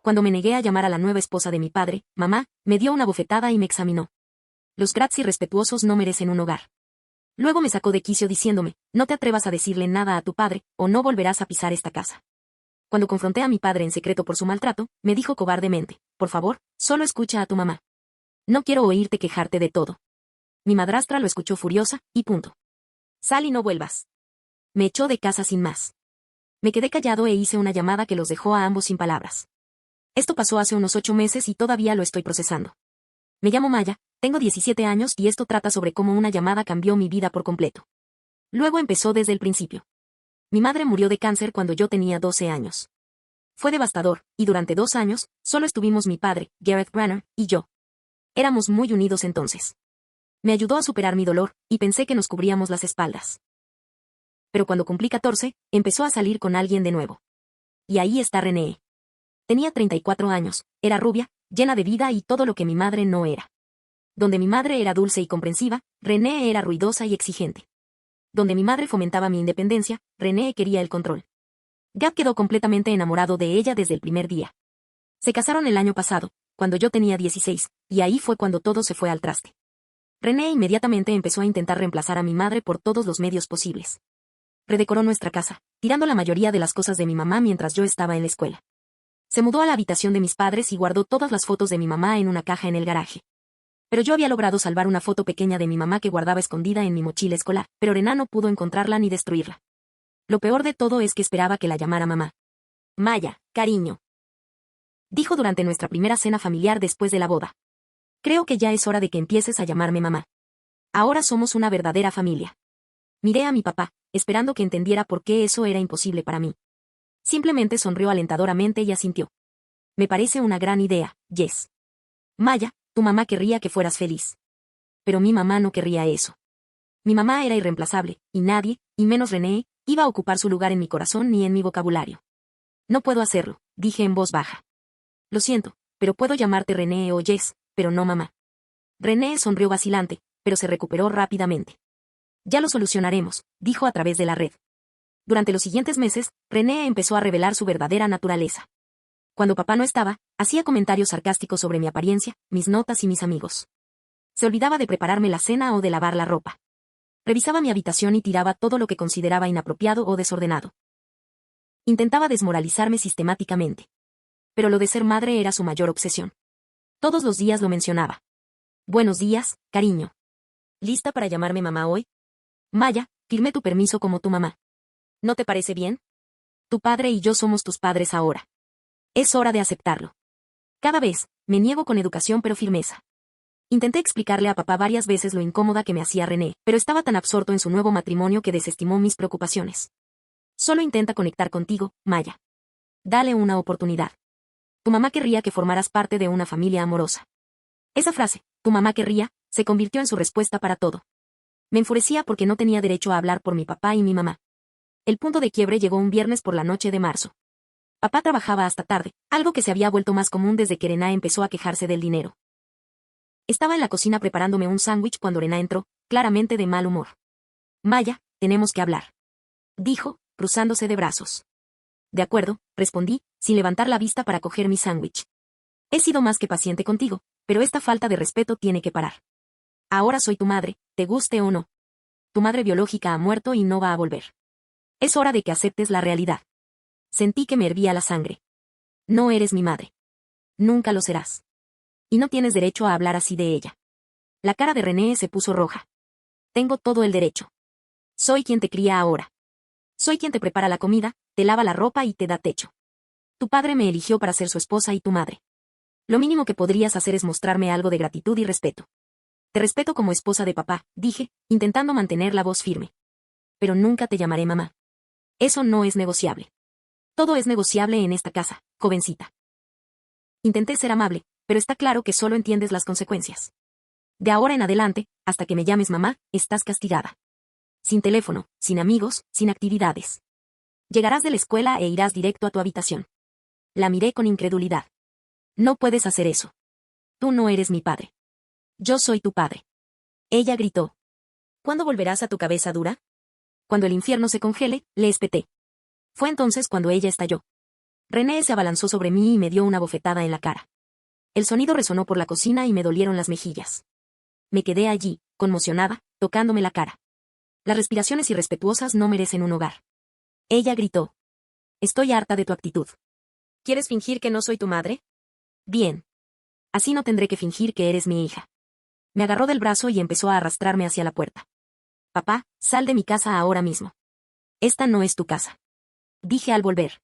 Cuando me negué a llamar a la nueva esposa de mi padre, mamá, me dio una bofetada y me examinó. Los Grazzi respetuosos no merecen un hogar. Luego me sacó de quicio diciéndome, no te atrevas a decirle nada a tu padre, o no volverás a pisar esta casa. Cuando confronté a mi padre en secreto por su maltrato, me dijo cobardemente, por favor, solo escucha a tu mamá. No quiero oírte quejarte de todo. Mi madrastra lo escuchó furiosa, y punto. Sal y no vuelvas. Me echó de casa sin más. Me quedé callado e hice una llamada que los dejó a ambos sin palabras. Esto pasó hace unos 8 meses y todavía lo estoy procesando. Me llamo Maya, tengo 17 años y esto trata sobre cómo una llamada cambió mi vida por completo. Luego empezó desde el principio. Mi madre murió de cáncer cuando yo tenía 12 años. Fue devastador, y durante 2 años, solo estuvimos mi padre, Gareth Branner, y yo. Éramos muy unidos entonces. Me ayudó a superar mi dolor, y pensé que nos cubríamos las espaldas. Pero cuando cumplí 14, empezó a salir con alguien de nuevo. Y ahí está René. Tenía 34 años, era rubia, llena de vida y todo lo que mi madre no era. Donde mi madre era dulce y comprensiva, René era ruidosa y exigente. Donde mi madre fomentaba mi independencia, René quería el control. Gab quedó completamente enamorado de ella desde el primer día. Se casaron el año pasado, cuando yo tenía 16, y ahí fue cuando todo se fue al traste. René inmediatamente empezó a intentar reemplazar a mi madre por todos los medios posibles. Redecoró nuestra casa, tirando la mayoría de las cosas de mi mamá mientras yo estaba en la escuela. Se mudó a la habitación de mis padres y guardó todas las fotos de mi mamá en una caja en el garaje. Pero yo había logrado salvar una foto pequeña de mi mamá que guardaba escondida en mi mochila escolar, pero René no pudo encontrarla ni destruirla. Lo peor de todo es que esperaba que la llamara mamá. Maya, cariño. Dijo durante nuestra primera cena familiar después de la boda. Creo que ya es hora de que empieces a llamarme mamá. Ahora somos una verdadera familia. Miré a mi papá, esperando que entendiera por qué eso era imposible para mí. Simplemente sonrió alentadoramente y asintió. Me parece una gran idea, Jess. Maya, tu mamá querría que fueras feliz. Pero mi mamá no querría eso. Mi mamá era irreemplazable, y nadie, y menos René, iba a ocupar su lugar en mi corazón ni en mi vocabulario. No puedo hacerlo, dije en voz baja. Lo siento, pero puedo llamarte René o Jess, pero no mamá. René sonrió vacilante, pero se recuperó rápidamente. Ya lo solucionaremos, dijo a través de la red. Durante los siguientes meses, René empezó a revelar su verdadera naturaleza. Cuando papá no estaba, hacía comentarios sarcásticos sobre mi apariencia, mis notas y mis amigos. Se olvidaba de prepararme la cena o de lavar la ropa. Revisaba mi habitación y tiraba todo lo que consideraba inapropiado o desordenado. Intentaba desmoralizarme sistemáticamente. Pero lo de ser madre era su mayor obsesión. Todos los días lo mencionaba. Buenos días, cariño. ¿Lista para llamarme mamá hoy? Maya, firmé tu permiso como tu mamá. ¿No te parece bien? Tu padre y yo somos tus padres ahora. Es hora de aceptarlo. Cada vez, me niego con educación pero firmeza. Intenté explicarle a papá varias veces lo incómoda que me hacía René, pero estaba tan absorto en su nuevo matrimonio que desestimó mis preocupaciones. Solo intenta conectar contigo, Maya. Dale una oportunidad. Tu mamá querría que formaras parte de una familia amorosa. Esa frase, tu mamá querría, se convirtió en su respuesta para todo. Me enfurecía porque no tenía derecho a hablar por mi papá y mi mamá. El punto de quiebre llegó un viernes por la noche de marzo. Papá trabajaba hasta tarde, algo que se había vuelto más común desde que René empezó a quejarse del dinero. Estaba en la cocina preparándome un sándwich cuando René entró, claramente de mal humor. Maya, tenemos que hablar. Dijo, cruzándose de brazos. De acuerdo, respondí, sin levantar la vista para coger mi sándwich. He sido más que paciente contigo, pero esta falta de respeto tiene que parar. Ahora soy tu madre, te guste o no. Tu madre biológica ha muerto y no va a volver. Es hora de que aceptes la realidad. Sentí que me hervía la sangre. No eres mi madre. Nunca lo serás. Y no tienes derecho a hablar así de ella. La cara de René se puso roja. Tengo todo el derecho. Soy quien te cría ahora. Soy quien te prepara la comida, te lava la ropa y te da techo. Tu padre me eligió para ser su esposa y tu madre. Lo mínimo que podrías hacer es mostrarme algo de gratitud y respeto. Te respeto como esposa de papá, dije, intentando mantener la voz firme. Pero nunca te llamaré mamá. Eso no es negociable. Todo es negociable en esta casa, jovencita. Intenté ser amable, pero está claro que solo entiendes las consecuencias. De ahora en adelante, hasta que me llames mamá, estás castigada. Sin teléfono, sin amigos, sin actividades. Llegarás de la escuela e irás directo a tu habitación. La miré con incredulidad. No puedes hacer eso. Tú no eres mi padre. Yo soy tu padre. Ella gritó. ¿Cuándo volverás a tu cabeza dura? Cuando el infierno se congele, le espeté. Fue entonces cuando ella estalló. René se abalanzó sobre mí y me dio una bofetada en la cara. El sonido resonó por la cocina y me dolieron las mejillas. Me quedé allí, conmocionada, tocándome la cara. Las respiraciones irrespetuosas no merecen un hogar. Ella gritó. Estoy harta de tu actitud. ¿Quieres fingir que no soy tu madre? Bien. Así no tendré que fingir que eres mi hija. Me agarró del brazo y empezó a arrastrarme hacia la puerta. Papá, sal de mi casa ahora mismo. Esta no es tu casa. Dije al volver.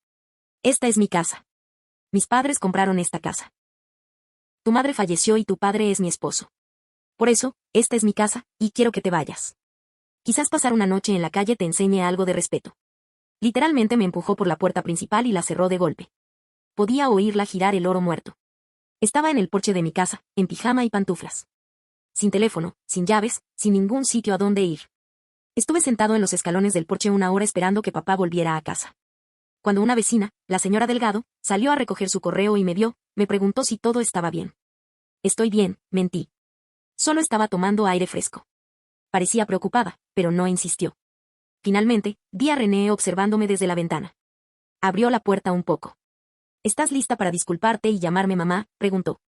Esta es mi casa. Mis padres compraron esta casa. Tu madre falleció y tu padre es mi esposo. Por eso, esta es mi casa, y quiero que te vayas. Quizás pasar una noche en la calle te enseñe algo de respeto. Literalmente me empujó por la puerta principal y la cerró de golpe. Podía oírla girar el oro muerto. Estaba en el porche de mi casa, en pijama y pantuflas. Sin teléfono, sin llaves, sin ningún sitio a dónde ir. Estuve sentado en los escalones del porche una hora esperando que papá volviera a casa. Cuando una vecina, la señora Delgado, salió a recoger su correo y me vio, me preguntó si todo estaba bien. Estoy bien, mentí. Solo estaba tomando aire fresco. Parecía preocupada, pero no insistió. Finalmente, vi a René observándome desde la ventana. Abrió la puerta un poco. ¿Estás lista para disculparte y llamarme mamá?, preguntó.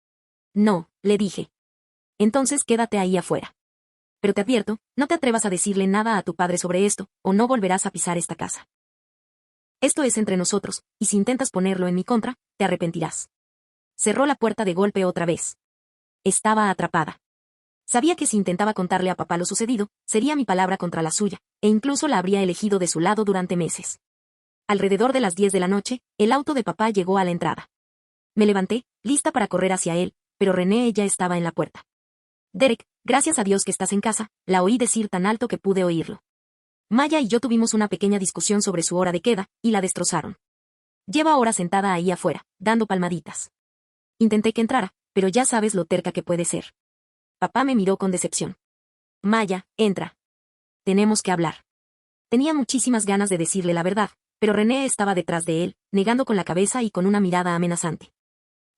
No, le dije. Entonces quédate ahí afuera. Pero te advierto, no te atrevas a decirle nada a tu padre sobre esto, o no volverás a pisar esta casa. Esto es entre nosotros, y si intentas ponerlo en mi contra, te arrepentirás. Cerró la puerta de golpe otra vez. Estaba atrapada. Sabía que si intentaba contarle a papá lo sucedido, sería mi palabra contra la suya, e incluso la habría elegido de su lado durante meses. Alrededor de las 10 de la noche, el auto de papá llegó a la entrada. Me levanté, lista para correr hacia él, pero René ya estaba en la puerta. Derek, gracias a Dios que estás en casa, la oí decir tan alto que pude oírlo. Maya y yo tuvimos una pequeña discusión sobre su hora de queda, y la destrozaron. Lleva horas sentada ahí afuera, dando palmaditas. Intenté que entrara, pero ya sabes lo terca que puede ser. Papá me miró con decepción. Maya, entra. Tenemos que hablar. Tenía muchísimas ganas de decirle la verdad, pero René estaba detrás de él, negando con la cabeza y con una mirada amenazante.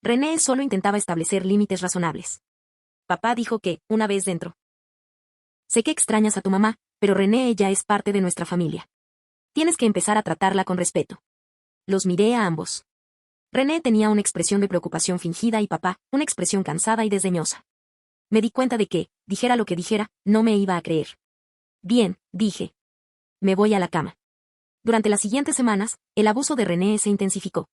René solo intentaba establecer límites razonables. Papá dijo que, una vez dentro. Sé que extrañas a tu mamá, pero René ya es parte de nuestra familia. Tienes que empezar a tratarla con respeto. Los miré a ambos. René tenía una expresión de preocupación fingida y papá, una expresión cansada y desdeñosa. Me di cuenta de que, dijera lo que dijera, no me iba a creer. Bien, dije. Me voy a la cama. Durante las siguientes semanas, el abuso de René se intensificó.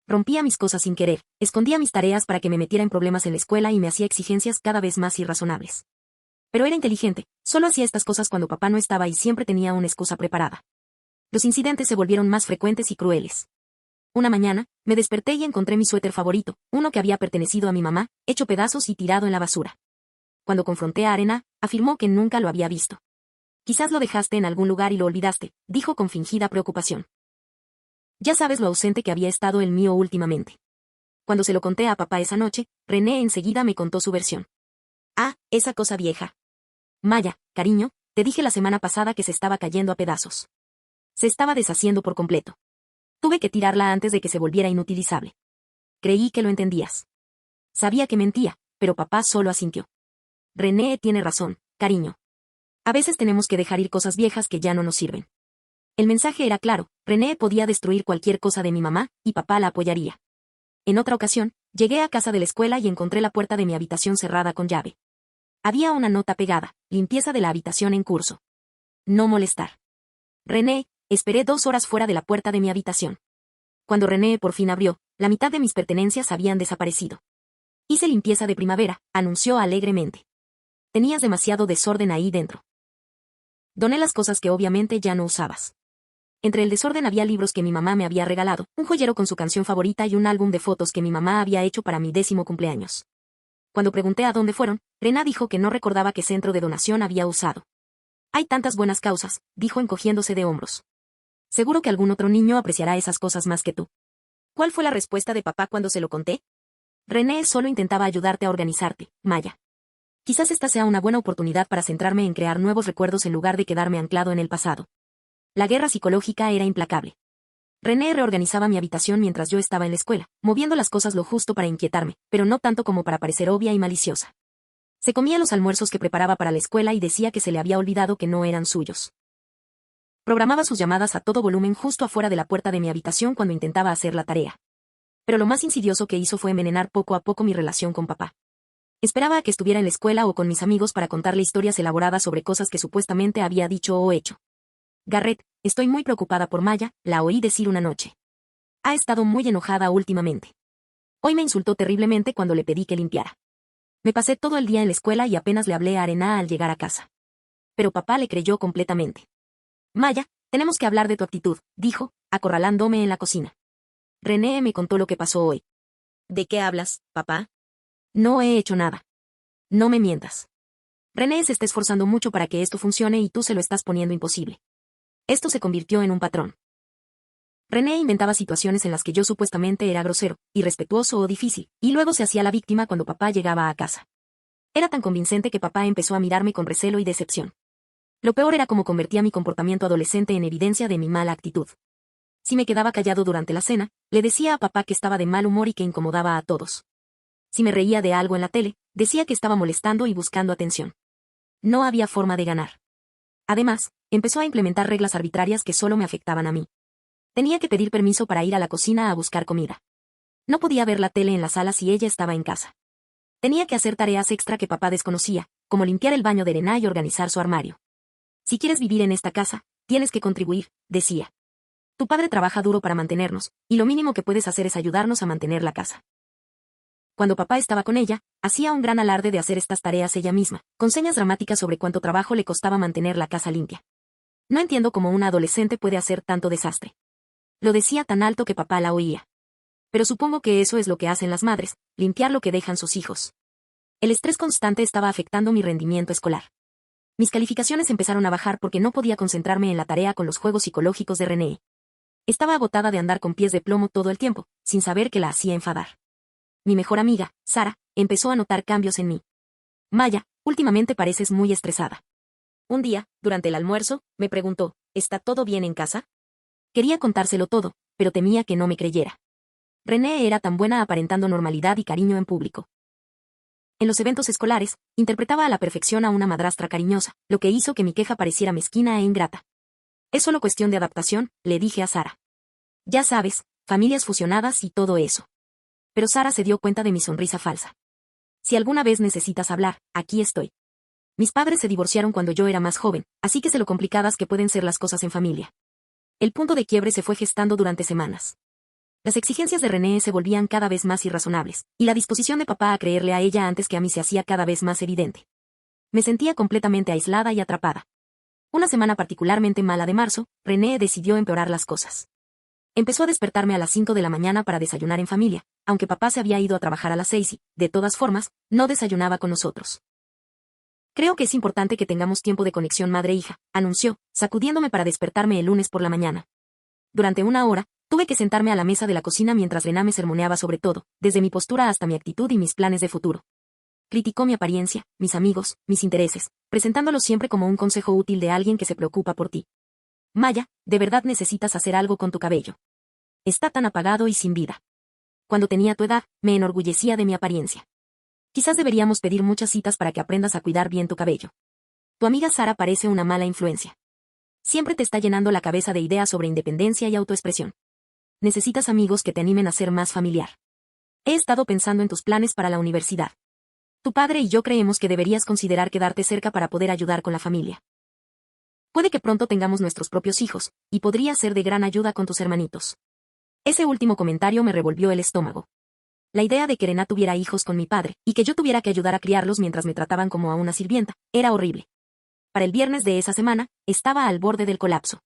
Rompía mis cosas sin querer, escondía mis tareas para que me metiera en problemas en la escuela y me hacía exigencias cada vez más irrazonables. Pero era inteligente, solo hacía estas cosas cuando papá no estaba y siempre tenía una excusa preparada. Los incidentes se volvieron más frecuentes y crueles. Una mañana, me desperté y encontré mi suéter favorito, uno que había pertenecido a mi mamá, hecho pedazos y tirado en la basura. Cuando confronté a Arena, afirmó que nunca lo había visto. Quizás lo dejaste en algún lugar y lo olvidaste, dijo con fingida preocupación. Ya sabes lo ausente que había estado el mío últimamente. Cuando se lo conté a papá esa noche, René enseguida me contó su versión. Ah, esa cosa vieja. Maya, cariño, te dije la semana pasada que se estaba cayendo a pedazos. Se estaba deshaciendo por completo. Tuve que tirarla antes de que se volviera inutilizable. Creí que lo entendías. Sabía que mentía, pero papá solo asintió. René tiene razón, cariño. A veces tenemos que dejar ir cosas viejas que ya no nos sirven. El mensaje era claro, René podía destruir cualquier cosa de mi mamá, y papá la apoyaría. En otra ocasión, llegué a casa de la escuela y encontré la puerta de mi habitación cerrada con llave. Había una nota pegada, limpieza de la habitación en curso. No molestar. René, esperé 2 horas fuera de la puerta de mi habitación. Cuando René por fin abrió, la mitad de mis pertenencias habían desaparecido. Hice limpieza de primavera, anunció alegremente. Tenías demasiado desorden ahí dentro. Doné las cosas que obviamente ya no usabas. Entre el desorden había libros que mi mamá me había regalado, un joyero con su canción favorita y un álbum de fotos que mi mamá había hecho para mi 10º cumpleaños. Cuando pregunté a dónde fueron, Rená dijo que no recordaba qué centro de donación había usado. Hay tantas buenas causas, dijo encogiéndose de hombros. Seguro que algún otro niño apreciará esas cosas más que tú. ¿Cuál fue la respuesta de papá cuando se lo conté? René solo intentaba ayudarte a organizarte, Maya. Quizás esta sea una buena oportunidad para centrarme en crear nuevos recuerdos en lugar de quedarme anclado en el pasado. La guerra psicológica era implacable. René reorganizaba mi habitación mientras yo estaba en la escuela, moviendo las cosas lo justo para inquietarme, pero no tanto como para parecer obvia y maliciosa. Se comía los almuerzos que preparaba para la escuela y decía que se le había olvidado que no eran suyos. Programaba sus llamadas a todo volumen justo afuera de la puerta de mi habitación cuando intentaba hacer la tarea. Pero lo más insidioso que hizo fue envenenar poco a poco mi relación con papá. Esperaba a que estuviera en la escuela o con mis amigos para contarle historias elaboradas sobre cosas que supuestamente había dicho o hecho. Garrett, estoy muy preocupada por Maya, la oí decir una noche. Ha estado muy enojada últimamente. Hoy me insultó terriblemente cuando le pedí que limpiara. Me pasé todo el día en la escuela y apenas le hablé a Arena al llegar a casa. Pero papá le creyó completamente. Maya, tenemos que hablar de tu actitud, dijo, acorralándome en la cocina. René me contó lo que pasó hoy. ¿De qué hablas, papá? No he hecho nada. No me mientas. René se está esforzando mucho para que esto funcione y tú se lo estás poniendo imposible. Esto se convirtió en un patrón. René inventaba situaciones en las que yo supuestamente era grosero, irrespetuoso o difícil, y luego se hacía la víctima cuando papá llegaba a casa. Era tan convincente que papá empezó a mirarme con recelo y decepción. Lo peor era cómo convertía mi comportamiento adolescente en evidencia de mi mala actitud. Si me quedaba callado durante la cena, le decía a papá que estaba de mal humor y que incomodaba a todos. Si me reía de algo en la tele, decía que estaba molestando y buscando atención. No había forma de ganar. Además, empezó a implementar reglas arbitrarias que solo me afectaban a mí. Tenía que pedir permiso para ir a la cocina a buscar comida. No podía ver la tele en la sala si ella estaba en casa. Tenía que hacer tareas extra que papá desconocía, como limpiar el baño de Rená y organizar su armario. Si quieres vivir en esta casa, tienes que contribuir, decía. Tu padre trabaja duro para mantenernos, y lo mínimo que puedes hacer es ayudarnos a mantener la casa. Cuando papá estaba con ella, hacía un gran alarde de hacer estas tareas ella misma, con señas dramáticas sobre cuánto trabajo le costaba mantener la casa limpia. No entiendo cómo una adolescente puede hacer tanto desastre. Lo decía tan alto que papá la oía. Pero supongo que eso es lo que hacen las madres, limpiar lo que dejan sus hijos. El estrés constante estaba afectando mi rendimiento escolar. Mis calificaciones empezaron a bajar porque no podía concentrarme en la tarea con los juegos psicológicos de René. Estaba agotada de andar con pies de plomo todo el tiempo, sin saber que la hacía enfadar. Mi mejor amiga, Sara, empezó a notar cambios en mí. Maya, últimamente pareces muy estresada. Un día, durante el almuerzo, me preguntó, ¿está todo bien en casa? Quería contárselo todo, pero temía que no me creyera. René era tan buena aparentando normalidad y cariño en público. En los eventos escolares, interpretaba a la perfección a una madrastra cariñosa, lo que hizo que mi queja pareciera mezquina e ingrata. Es solo cuestión de adaptación, le dije a Sara. Ya sabes, familias fusionadas y todo eso. Pero Sara se dio cuenta de mi sonrisa falsa. Si alguna vez necesitas hablar, aquí estoy. Mis padres se divorciaron cuando yo era más joven, así que sé lo complicadas que pueden ser las cosas en familia. El punto de quiebre se fue gestando durante semanas. Las exigencias de René se volvían cada vez más irrazonables, y la disposición de papá a creerle a ella antes que a mí se hacía cada vez más evidente. Me sentía completamente aislada y atrapada. Una semana particularmente mala de marzo, René decidió empeorar las cosas. Empezó a despertarme a las 5 de la mañana para desayunar en familia, aunque papá se había ido a trabajar a las 6 y, de todas formas, no desayunaba con nosotros. Creo que es importante que tengamos tiempo de conexión madre-hija, anunció, sacudiéndome para despertarme el lunes por la mañana. Durante una hora, tuve que sentarme a la mesa de la cocina mientras Rená me sermoneaba sobre todo, desde mi postura hasta mi actitud y mis planes de futuro. Criticó mi apariencia, mis amigos, mis intereses, presentándolo siempre como un consejo útil de alguien que se preocupa por ti. Maya, de verdad necesitas hacer algo con tu cabello. Está tan apagado y sin vida. Cuando tenía tu edad, me enorgullecía de mi apariencia. Quizás deberíamos pedir muchas citas para que aprendas a cuidar bien tu cabello. Tu amiga Sara parece una mala influencia. Siempre te está llenando la cabeza de ideas sobre independencia y autoexpresión. Necesitas amigos que te animen a ser más familiar. He estado pensando en tus planes para la universidad. Tu padre y yo creemos que deberías considerar quedarte cerca para poder ayudar con la familia. Puede que pronto tengamos nuestros propios hijos, y podría ser de gran ayuda con tus hermanitos. Ese último comentario me revolvió el estómago. La idea de que Rená tuviera hijos con mi padre, y que yo tuviera que ayudar a criarlos mientras me trataban como a una sirvienta, era horrible. Para el viernes de esa semana, estaba al borde del colapso.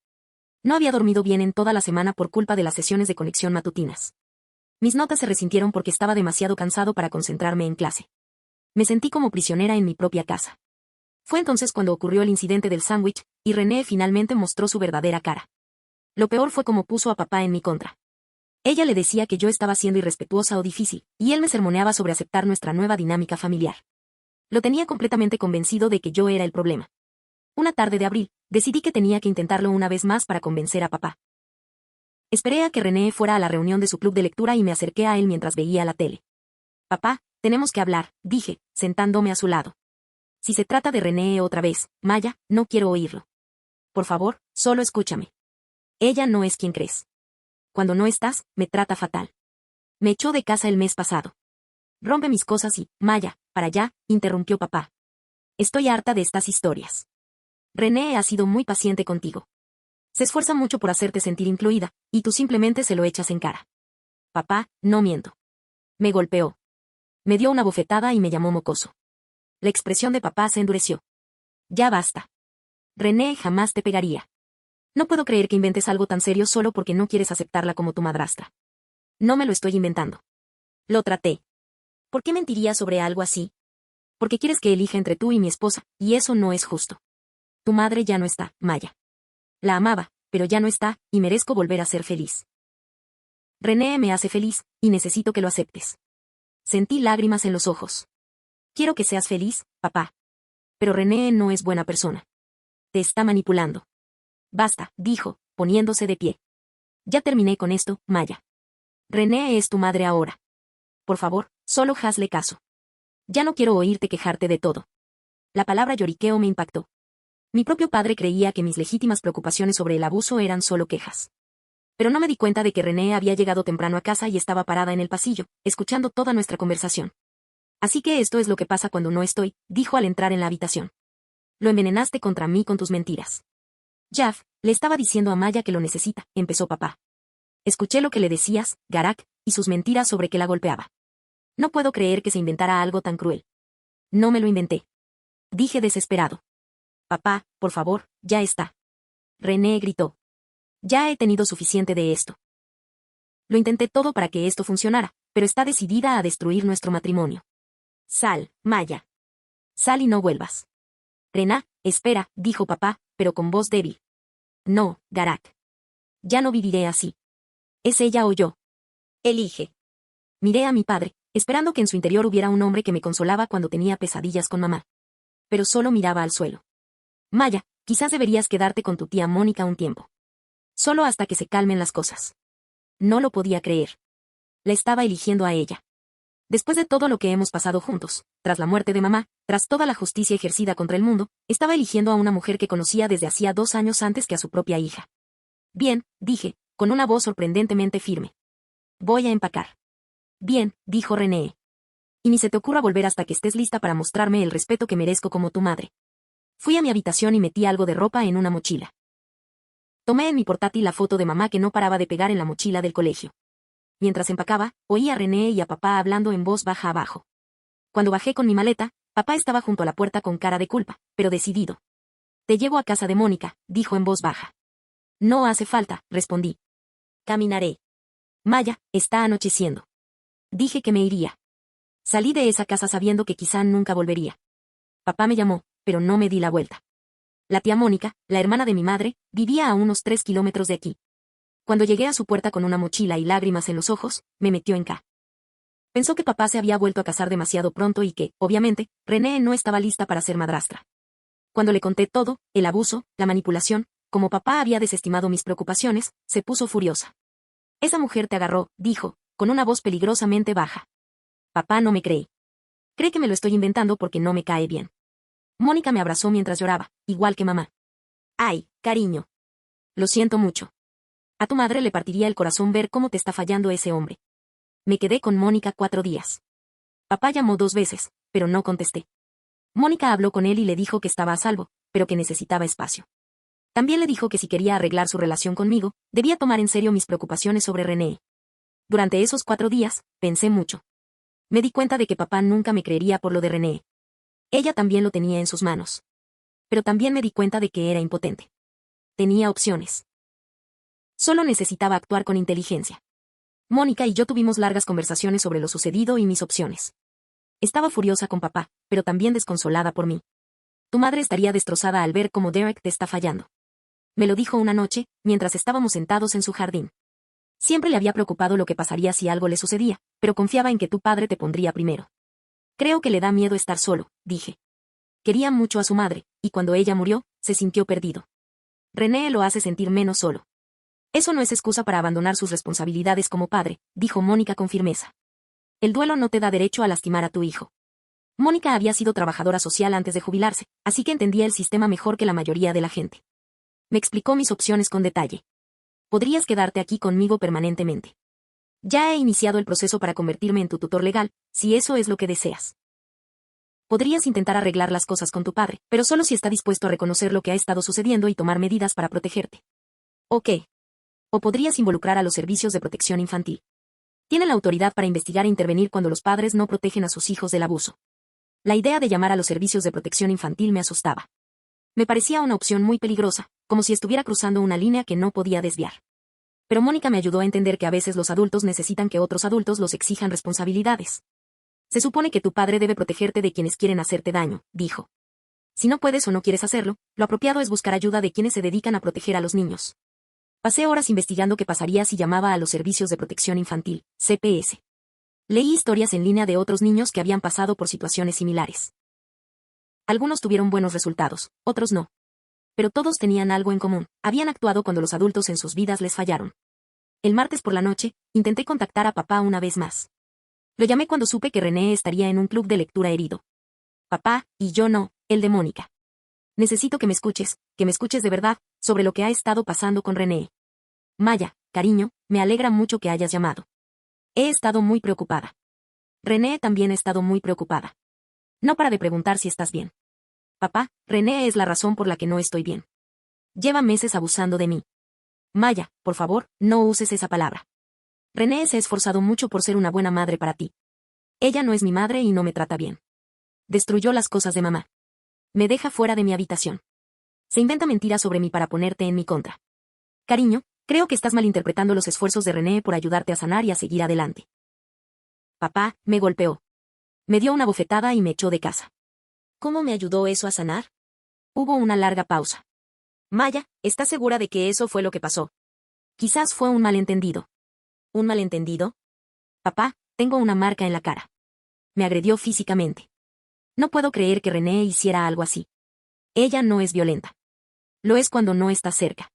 No había dormido bien en toda la semana por culpa de las sesiones de conexión matutinas. Mis notas se resintieron porque estaba demasiado cansado para concentrarme en clase. Me sentí como prisionera en mi propia casa. Fue entonces cuando ocurrió el incidente del sándwich, y René finalmente mostró su verdadera cara. Lo peor fue cómo puso a papá en mi contra. Ella le decía que yo estaba siendo irrespetuosa o difícil, y él me sermoneaba sobre aceptar nuestra nueva dinámica familiar. Lo tenía completamente convencido de que yo era el problema. Una tarde de abril, decidí que tenía que intentarlo una vez más para convencer a papá. Esperé a que René fuera a la reunión de su club de lectura y me acerqué a él mientras veía la tele. Papá, tenemos que hablar, dije, sentándome a su lado. Si se trata de René otra vez, Maya, no quiero oírlo. Por favor, solo escúchame. Ella no es quien crees. Cuando no estás, me trata fatal. Me echó de casa el mes pasado. Rompe mis cosas y, Maya, para allá, interrumpió papá. Estoy harta de estas historias. René ha sido muy paciente contigo. Se esfuerza mucho por hacerte sentir incluida, y tú simplemente se lo echas en cara. Papá, no miento. Me golpeó. Me dio una bofetada y me llamó mocoso. La expresión de papá se endureció. Ya basta. René jamás te pegaría. No puedo creer que inventes algo tan serio solo porque no quieres aceptarla como tu madrastra. No me lo estoy inventando. Lo traté. ¿Por qué mentiría sobre algo así? Porque quieres que elija entre tú y mi esposa, y eso no es justo. Tu madre ya no está, Maya. La amaba, pero ya no está, y merezco volver a ser feliz. René me hace feliz, y necesito que lo aceptes. Sentí lágrimas en los ojos. Quiero que seas feliz, papá. Pero René no es buena persona. Te está manipulando. Basta, dijo, poniéndose de pie. Ya terminé con esto, Maya. René es tu madre ahora. Por favor, solo hazle caso. Ya no quiero oírte quejarte de todo. La palabra lloriqueo me impactó. Mi propio padre creía que mis legítimas preocupaciones sobre el abuso eran solo quejas. Pero no me di cuenta de que René había llegado temprano a casa y estaba parada en el pasillo, escuchando toda nuestra conversación. Así que esto es lo que pasa cuando no estoy, dijo al entrar en la habitación. Lo envenenaste contra mí con tus mentiras. Jaff, le estaba diciendo a Maya que lo necesita, empezó papá. Escuché lo que le decías, Garak, y sus mentiras sobre que la golpeaba. No puedo creer que se inventara algo tan cruel. No me lo inventé. Dije desesperado. Papá, por favor, ya está. René gritó. Ya he tenido suficiente de esto. Lo intenté todo para que esto funcionara, pero está decidida a destruir nuestro matrimonio. Sal, Maya. Sal y no vuelvas. Rená, espera, dijo papá, pero con voz débil. No, Garak. Ya no viviré así. ¿Es ella o yo? Elige. Miré a mi padre, esperando que en su interior hubiera un hombre que me consolaba cuando tenía pesadillas con mamá. Pero solo miraba al suelo. Maya, quizás deberías quedarte con tu tía Mónica un tiempo. Solo hasta que se calmen las cosas. No lo podía creer. La estaba eligiendo a ella. Después de todo lo que hemos pasado juntos, tras la muerte de mamá, tras toda la justicia ejercida contra el mundo, estaba eligiendo a una mujer que conocía desde hacía 2 años antes que a su propia hija. Bien, dije, con una voz sorprendentemente firme. Voy a empacar. Bien, dijo René. Y ni se te ocurra volver hasta que estés lista para mostrarme el respeto que merezco como tu madre. Fui a mi habitación y metí algo de ropa en una mochila. Tomé en mi portátil la foto de mamá que no paraba de pegar en la mochila del colegio. Mientras empacaba, oí a René y a papá hablando en voz baja abajo. Cuando bajé con mi maleta, papá estaba junto a la puerta con cara de culpa, pero decidido. Te llevo a casa de Mónica, dijo en voz baja. No hace falta, respondí. Caminaré. Maya, está anocheciendo. Dije que me iría. Salí de esa casa sabiendo que quizá nunca volvería. Papá me llamó, pero no me di la vuelta. La tía Mónica, la hermana de mi madre, vivía a unos 3 kilómetros de aquí. Cuando llegué a su puerta con una mochila y lágrimas en los ojos, me metió en K. Pensó que papá se había vuelto a casar demasiado pronto y que, obviamente, René no estaba lista para ser madrastra. Cuando le conté todo, el abuso, la manipulación, como papá había desestimado mis preocupaciones, se puso furiosa. Esa mujer te agarró, dijo, con una voz peligrosamente baja. Papá no me cree. Cree que me lo estoy inventando porque no me cae bien. Mónica me abrazó mientras lloraba, igual que mamá. Ay, cariño. Lo siento mucho. A tu madre le partiría el corazón ver cómo te está fallando ese hombre. Me quedé con Mónica 4 días. Papá llamó 2 veces, pero no contesté. Mónica habló con él y le dijo que estaba a salvo, pero que necesitaba espacio. También le dijo que si quería arreglar su relación conmigo, debía tomar en serio mis preocupaciones sobre René. Durante esos 4 días, pensé mucho. Me di cuenta de que papá nunca me creería por lo de René. Ella también lo tenía en sus manos. Pero también me di cuenta de que era impotente. Tenía opciones. Solo necesitaba actuar con inteligencia. Mónica y yo tuvimos largas conversaciones sobre lo sucedido y mis opciones. Estaba furiosa con papá, pero también desconsolada por mí. Tu madre estaría destrozada al ver cómo Derek te está fallando. Me lo dijo una noche, mientras estábamos sentados en su jardín. Siempre le había preocupado lo que pasaría si algo le sucedía, pero confiaba en que tu padre te pondría primero. Creo que le da miedo estar solo, dije. Quería mucho a su madre, y cuando ella murió, se sintió perdido. René lo hace sentir menos solo. Eso no es excusa para abandonar sus responsabilidades como padre, dijo Mónica con firmeza. El duelo no te da derecho a lastimar a tu hijo. Mónica había sido trabajadora social antes de jubilarse, así que entendía el sistema mejor que la mayoría de la gente. Me explicó mis opciones con detalle. Podrías quedarte aquí conmigo permanentemente. Ya he iniciado el proceso para convertirme en tu tutor legal, si eso es lo que deseas. Podrías intentar arreglar las cosas con tu padre, pero solo si está dispuesto a reconocer lo que ha estado sucediendo y tomar medidas para protegerte. ¿O qué? O podrías involucrar a los servicios de protección infantil. Tienen la autoridad para investigar e intervenir cuando los padres no protegen a sus hijos del abuso. La idea de llamar a los servicios de protección infantil me asustaba. Me parecía una opción muy peligrosa, como si estuviera cruzando una línea que no podía desviar. Pero Mónica me ayudó a entender que a veces los adultos necesitan que otros adultos los exijan responsabilidades. Se supone que tu padre debe protegerte de quienes quieren hacerte daño, dijo. Si no puedes o no quieres hacerlo, lo apropiado es buscar ayuda de quienes se dedican a proteger a los niños. Pasé horas investigando qué pasaría si llamaba a los servicios de protección infantil, CPS. Leí historias en línea de otros niños que habían pasado por situaciones similares. Algunos tuvieron buenos resultados, otros no. Pero todos tenían algo en común, habían actuado cuando los adultos en sus vidas les fallaron. El martes por la noche, intenté contactar a papá una vez más. Lo llamé cuando supe que René estaría en un club de lectura herido. Papá, y yo no, el de Mónica. Necesito que me escuches de verdad, sobre lo que ha estado pasando con René. Maya, cariño, me alegra mucho que hayas llamado. He estado muy preocupada. René también ha estado muy preocupada. No para de preguntar si estás bien. Papá, René es la razón por la que no estoy bien. Lleva meses abusando de mí. Maya, por favor, no uses esa palabra. René se ha esforzado mucho por ser una buena madre para ti. Ella no es mi madre y no me trata bien. Destruyó las cosas de mamá. Me deja fuera de mi habitación. Se inventa mentiras sobre mí para ponerte en mi contra. Cariño, creo que estás malinterpretando los esfuerzos de René por ayudarte a sanar y a seguir adelante. Papá, me golpeó. Me dio una bofetada y me echó de casa. ¿Cómo me ayudó eso a sanar? Hubo una larga pausa. Maya, ¿estás segura de que eso fue lo que pasó? Quizás fue un malentendido. ¿Un malentendido? Papá, tengo una marca en la cara. Me agredió físicamente. No puedo creer que René hiciera algo así. Ella no es violenta. Lo es cuando no estás cerca.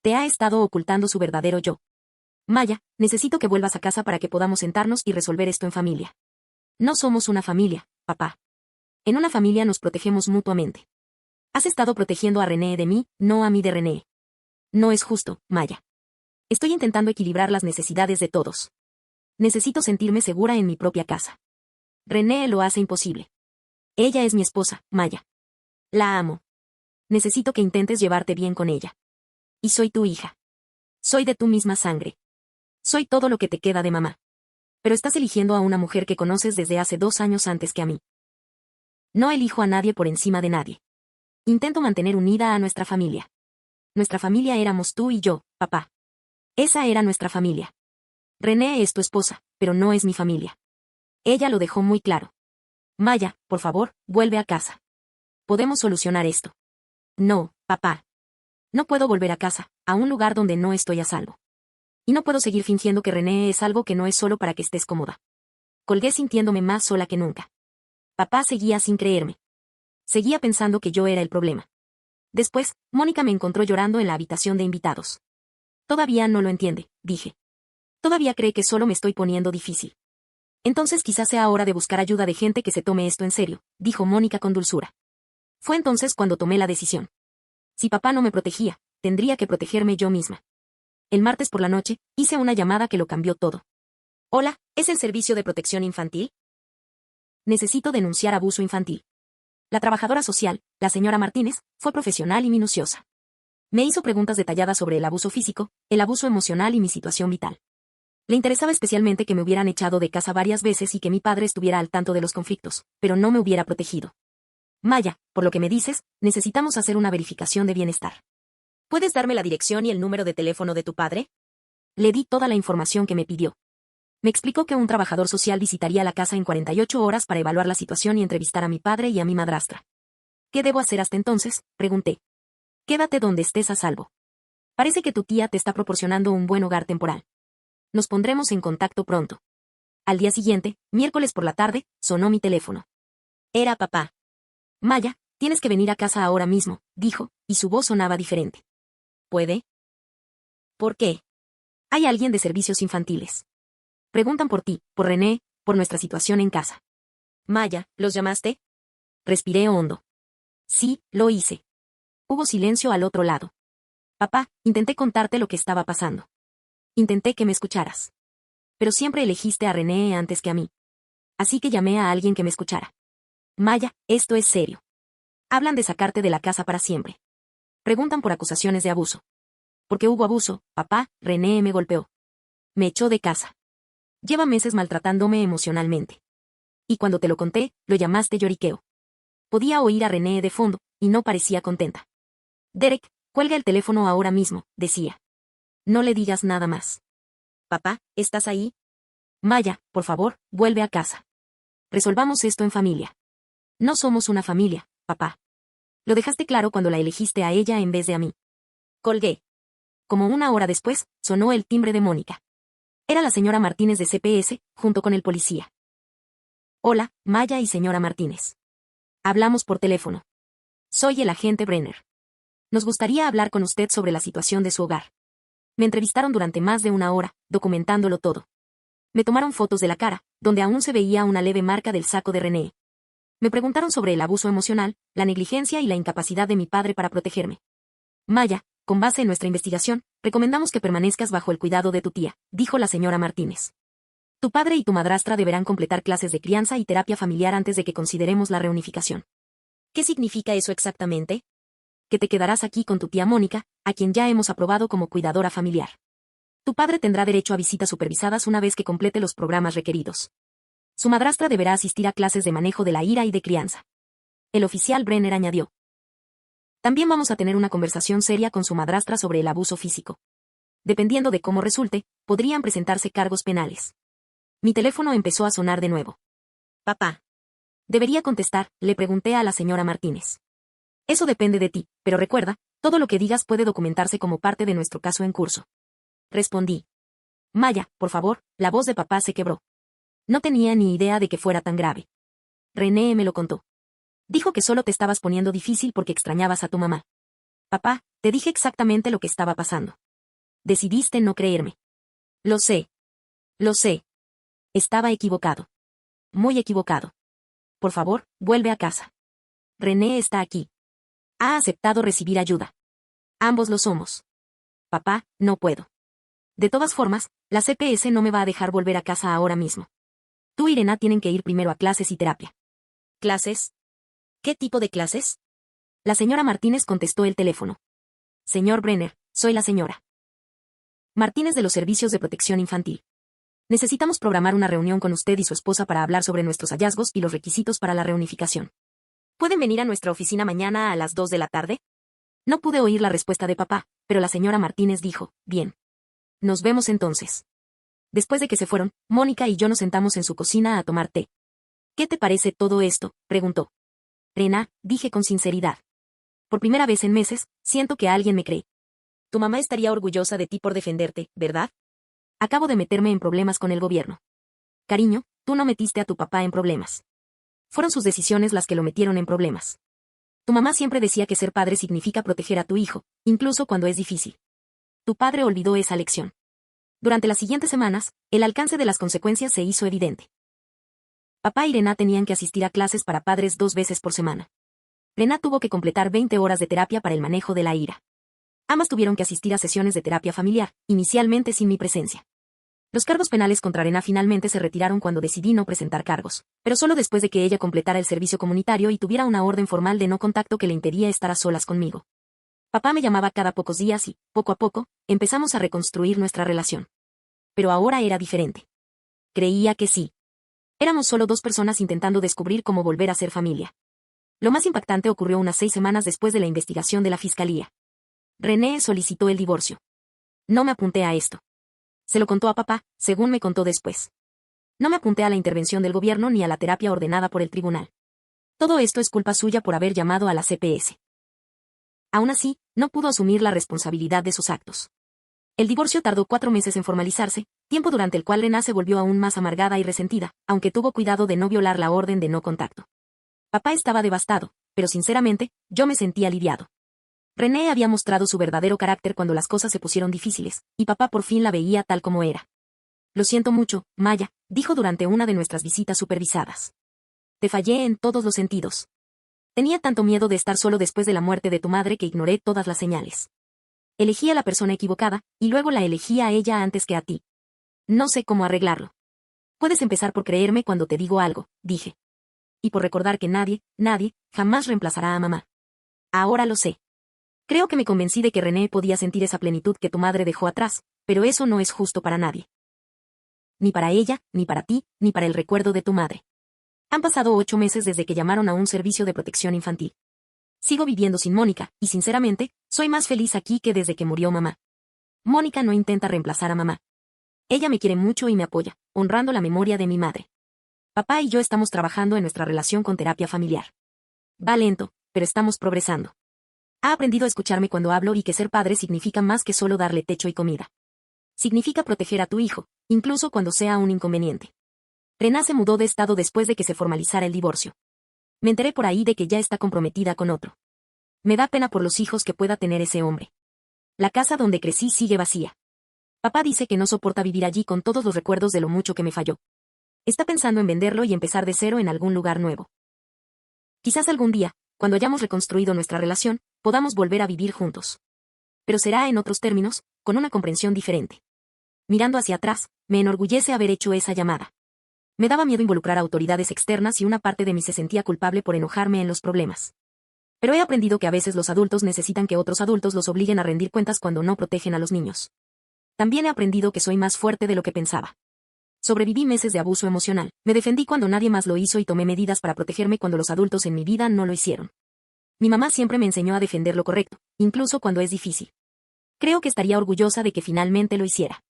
Te ha estado ocultando su verdadero yo. Maya, necesito que vuelvas a casa para que podamos sentarnos y resolver esto en familia. No somos una familia, papá. En una familia nos protegemos mutuamente. Has estado protegiendo a René de mí, no a mí de René. No es justo, Maya. Estoy intentando equilibrar las necesidades de todos. Necesito sentirme segura en mi propia casa. René lo hace imposible. Ella es mi esposa, Maya. La amo. Necesito que intentes llevarte bien con ella. Y soy tu hija. Soy de tu misma sangre. Soy todo lo que te queda de mamá. Pero estás eligiendo a una mujer que conoces desde hace 2 años antes que a mí. No elijo a nadie por encima de nadie. Intento mantener unida a nuestra familia. Nuestra familia éramos tú y yo, papá. Esa era nuestra familia. René es tu esposa, pero no es mi familia. Ella lo dejó muy claro. Maya, por favor, vuelve a casa. Podemos solucionar esto. No, papá. No puedo volver a casa, a un lugar donde no estoy a salvo. Y no puedo seguir fingiendo que René es algo que no es solo para que estés cómoda. Colgué sintiéndome más sola que nunca. Papá seguía sin creerme. Seguía pensando que yo era el problema. Después, Mónica me encontró llorando en la habitación de invitados. Todavía no lo entiende, dije. Todavía cree que solo me estoy poniendo difícil. Entonces quizás sea hora de buscar ayuda de gente que se tome esto en serio, dijo Mónica con dulzura. Fue entonces cuando tomé la decisión. Si papá no me protegía, tendría que protegerme yo misma. El martes por la noche, hice una llamada que lo cambió todo. Hola, ¿es el servicio de protección infantil? Necesito denunciar abuso infantil. La trabajadora social, la señora Martínez, fue profesional y minuciosa. Me hizo preguntas detalladas sobre el abuso físico, el abuso emocional y mi situación vital. Le interesaba especialmente que me hubieran echado de casa varias veces y que mi padre estuviera al tanto de los conflictos, pero no me hubiera protegido. Maya, por lo que me dices, necesitamos hacer una verificación de bienestar. ¿Puedes darme la dirección y el número de teléfono de tu padre? Le di toda la información que me pidió. Me explicó que un trabajador social visitaría la casa en 48 horas para evaluar la situación y entrevistar a mi padre y a mi madrastra. ¿Qué debo hacer hasta entonces?, pregunté. Quédate donde estés a salvo. Parece que tu tía te está proporcionando un buen hogar temporal. Nos pondremos en contacto pronto. Al día siguiente, miércoles por la tarde, sonó mi teléfono. Era papá. Maya, tienes que venir a casa ahora mismo, dijo, y su voz sonaba diferente. ¿Puede? ¿Por qué? Hay alguien de servicios infantiles. Preguntan por ti, por René, por nuestra situación en casa. Maya, ¿los llamaste? Respiré hondo. Sí, lo hice. Hubo silencio al otro lado. Papá, intenté contarte lo que estaba pasando. Intenté que me escucharas. Pero siempre elegiste a René antes que a mí. Así que llamé a alguien que me escuchara. Maya, esto es serio. Hablan de sacarte de la casa para siempre. Preguntan por acusaciones de abuso. Porque hubo abuso, papá, René me golpeó. Me echó de casa. Lleva meses maltratándome emocionalmente. Y cuando te lo conté, lo llamaste lloriqueo. Podía oír a René de fondo, y no parecía contenta. Derek, cuelga el teléfono ahora mismo, decía. No le digas nada más. Papá, ¿estás ahí? Maya, por favor, vuelve a casa. Resolvamos esto en familia. No somos una familia, papá. Lo dejaste claro cuando la elegiste a ella en vez de a mí. Colgué. Como una hora después, sonó el timbre de Mónica. Era la señora Martínez de CPS, junto con el policía. Hola, Maya y señora Martínez. Hablamos por teléfono. Soy el agente Brenner. Nos gustaría hablar con usted sobre la situación de su hogar. Me entrevistaron durante más de una hora, documentándolo todo. Me tomaron fotos de la cara, donde aún se veía una leve marca del saco de René. Me preguntaron sobre el abuso emocional, la negligencia y la incapacidad de mi padre para protegerme. Maya, con base en nuestra investigación, recomendamos que permanezcas bajo el cuidado de tu tía, dijo la señora Martínez. Tu padre y tu madrastra deberán completar clases de crianza y terapia familiar antes de que consideremos la reunificación. ¿Qué significa eso exactamente? Que te quedarás aquí con tu tía Mónica, a quien ya hemos aprobado como cuidadora familiar. Tu padre tendrá derecho a visitas supervisadas una vez que complete los programas requeridos. Su madrastra deberá asistir a clases de manejo de la ira y de crianza. El oficial Brenner añadió. También vamos a tener una conversación seria con su madrastra sobre el abuso físico. Dependiendo de cómo resulte, podrían presentarse cargos penales. Mi teléfono empezó a sonar de nuevo. Papá. ¿Debería contestar?, le pregunté a la señora Martínez. Eso depende de ti, pero recuerda, todo lo que digas puede documentarse como parte de nuestro caso en curso. Respondí. Maya, por favor, la voz de papá se quebró. No tenía ni idea de que fuera tan grave. René me lo contó. Dijo que solo te estabas poniendo difícil porque extrañabas a tu mamá. Papá, te dije exactamente lo que estaba pasando. Decidiste no creerme. Lo sé. Lo sé. Estaba equivocado. Muy equivocado. Por favor, vuelve a casa. René está aquí. Ha aceptado recibir ayuda. Ambos lo somos. Papá, no puedo. De todas formas, la CPS no me va a dejar volver a casa ahora mismo. Tú y Rená tienen que ir primero a clases y terapia. ¿Clases? ¿Qué tipo de clases? La señora Martínez contestó el teléfono. Señor Brenner, soy la señora Martínez de los Servicios de Protección Infantil. Necesitamos programar una reunión con usted y su esposa para hablar sobre nuestros hallazgos y los requisitos para la reunificación. ¿Pueden venir a nuestra oficina mañana a las 2 de la tarde? No pude oír la respuesta de papá, pero la señora Martínez dijo, bien. Nos vemos entonces. Después de que se fueron, Mónica y yo nos sentamos en su cocina a tomar té. ¿Qué te parece todo esto?, preguntó. Rená, dije con sinceridad. Por primera vez en meses, siento que alguien me cree. Tu mamá estaría orgullosa de ti por defenderte, ¿verdad? Acabo de meterme en problemas con el gobierno. Cariño, tú no metiste a tu papá en problemas. Fueron sus decisiones las que lo metieron en problemas. Tu mamá siempre decía que ser padre significa proteger a tu hijo, incluso cuando es difícil. Tu padre olvidó esa lección. Durante las siguientes semanas, el alcance de las consecuencias se hizo evidente. Papá y Rená tenían que asistir a clases para padres 2 veces por semana. Rená tuvo que completar 20 horas de terapia para el manejo de la ira. Ambas tuvieron que asistir a sesiones de terapia familiar, inicialmente sin mi presencia. Los cargos penales contra Rená finalmente se retiraron cuando decidí no presentar cargos, pero solo después de que ella completara el servicio comunitario y tuviera una orden formal de no contacto que le impedía estar a solas conmigo. Papá me llamaba cada pocos días y, poco a poco, empezamos a reconstruir nuestra relación. Pero ahora era diferente. Creía que sí. Éramos solo 2 personas intentando descubrir cómo volver a ser familia. Lo más impactante ocurrió unas 6 semanas después de la investigación de la fiscalía. René solicitó el divorcio. No me apunté a esto. Se lo contó a papá, según me contó después. No me apunté a la intervención del gobierno ni a la terapia ordenada por el tribunal. Todo esto es culpa suya por haber llamado a la CPS. Aún así, no pudo asumir la responsabilidad de sus actos. El divorcio tardó 4 meses en formalizarse, tiempo durante el cual Rená se volvió aún más amargada y resentida, aunque tuvo cuidado de no violar la orden de no contacto. Papá estaba devastado, pero sinceramente, yo me sentí aliviado. René había mostrado su verdadero carácter cuando las cosas se pusieron difíciles, y papá por fin la veía tal como era. Lo siento mucho, Maya, dijo durante una de nuestras visitas supervisadas. Te fallé en todos los sentidos. Tenía tanto miedo de estar solo después de la muerte de tu madre que ignoré todas las señales. Elegí a la persona equivocada, y luego la elegí a ella antes que a ti. No sé cómo arreglarlo. Puedes empezar por creerme cuando te digo algo, dije. Y por recordar que nadie, jamás reemplazará a mamá. Ahora lo sé. Creo que me convencí de que René podía sentir esa plenitud que tu madre dejó atrás, pero eso no es justo para nadie. Ni para ella, ni para ti, ni para el recuerdo de tu madre. Han pasado 8 meses desde que llamaron a un servicio de protección infantil. Sigo viviendo sin Mónica, y sinceramente, soy más feliz aquí que desde que murió mamá. Mónica no intenta reemplazar a mamá. Ella me quiere mucho y me apoya, honrando la memoria de mi madre. Papá y yo estamos trabajando en nuestra relación con terapia familiar. Va lento, pero estamos progresando. Ha aprendido a escucharme cuando hablo y que ser padre significa más que solo darle techo y comida. Significa proteger a tu hijo, incluso cuando sea un inconveniente. Rená se mudó de estado después de que se formalizara el divorcio. Me enteré por ahí de que ya está comprometida con otro. Me da pena por los hijos que pueda tener ese hombre. La casa donde crecí sigue vacía. Papá dice que no soporta vivir allí con todos los recuerdos de lo mucho que me falló. Está pensando en venderlo y empezar de cero en algún lugar nuevo. Quizás algún día, cuando hayamos reconstruido nuestra relación, podamos volver a vivir juntos. Pero será en otros términos, con una comprensión diferente. Mirando hacia atrás, me enorgullece haber hecho esa llamada. Me daba miedo involucrar a autoridades externas y una parte de mí se sentía culpable por enojarme en los problemas. Pero he aprendido que a veces los adultos necesitan que otros adultos los obliguen a rendir cuentas cuando no protegen a los niños. También he aprendido que soy más fuerte de lo que pensaba. Sobreviví meses de abuso emocional, me defendí cuando nadie más lo hizo y tomé medidas para protegerme cuando los adultos en mi vida no lo hicieron. Mi mamá siempre me enseñó a defender lo correcto, incluso cuando es difícil. Creo que estaría orgullosa de que finalmente lo hiciera.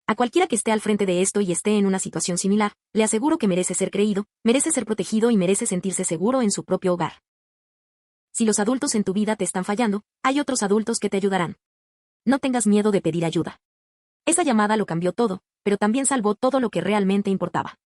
A cualquiera que esté al frente de esto y esté en una situación similar, le aseguro que merece ser creído, merece ser protegido y merece sentirse seguro en su propio hogar. Si los adultos en tu vida te están fallando, hay otros adultos que te ayudarán. No tengas miedo de pedir ayuda. Esa llamada lo cambió todo, pero también salvó todo lo que realmente importaba.